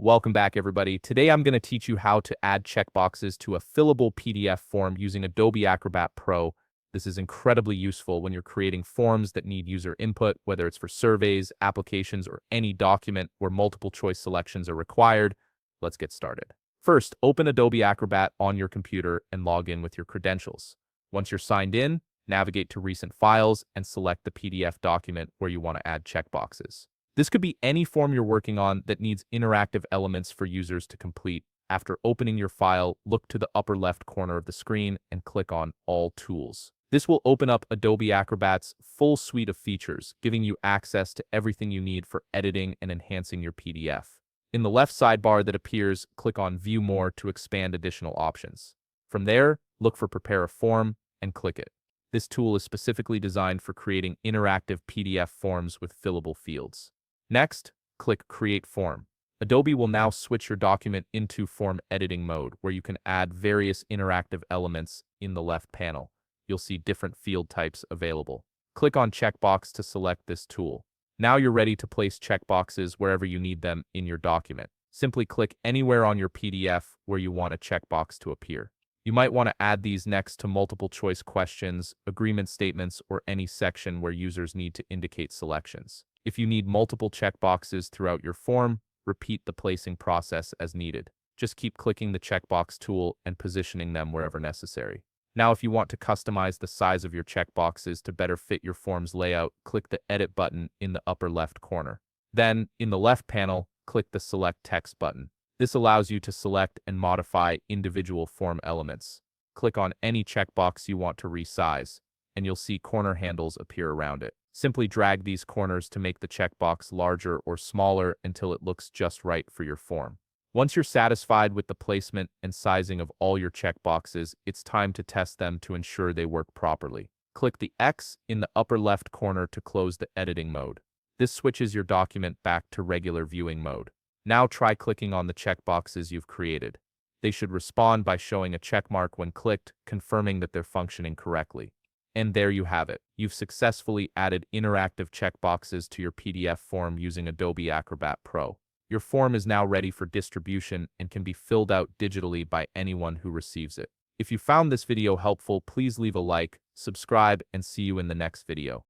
Welcome back, everybody. Today I'm going to teach you how to add checkboxes to a fillable PDF form using Adobe Acrobat Pro. This is incredibly useful when you're creating forms that need user input, whether it's for surveys, applications, or any document where multiple choice selections are required. Let's get started. First, open Adobe Acrobat on your computer and log in with your credentials. Once you're signed in, navigate to Recent Files and select the PDF document where you want to add checkboxes. This could be any form you're working on that needs interactive elements for users to complete. After opening your file, look to the upper left corner of the screen and click on All Tools. This will open up Adobe Acrobat's full suite of features, giving you access to everything you need for editing and enhancing your PDF. In the left sidebar that appears, click on View More to expand additional options. From there, look for Prepare a Form and click it. This tool is specifically designed for creating interactive PDF forms with fillable fields. Next, click Create Form. Adobe will now switch your document into form editing mode, where you can add various interactive elements in the left panel. You'll see different field types available. Click on Checkbox to select this tool. Now you're ready to place checkboxes wherever you need them in your document. Simply click anywhere on your PDF where you want a checkbox to appear. You might want to add these next to multiple choice questions, agreement statements, or any section where users need to indicate selections. If you need multiple checkboxes throughout your form, repeat the placing process as needed. Just keep clicking the checkbox tool and positioning them wherever necessary. Now, if you want to customize the size of your checkboxes to better fit your form's layout, click the Edit button in the upper left corner. Then, in the left panel, click the Select Text button. This allows you to select and modify individual form elements. Click on any checkbox you want to resize, and you'll see corner handles appear around it. Simply drag these corners to make the checkbox larger or smaller until it looks just right for your form. Once you're satisfied with the placement and sizing of all your checkboxes, it's time to test them to ensure they work properly. Click the X in the upper left corner to close the editing mode. This switches your document back to regular viewing mode. Now try clicking on the checkboxes you've created. They should respond by showing a checkmark when clicked, confirming that they're functioning correctly. And there you have it. You've successfully added interactive checkboxes to your PDF form using Adobe Acrobat Pro. Your form is now ready for distribution and can be filled out digitally by anyone who receives it. If you found this video helpful, please leave a like, subscribe, and see you in the next video.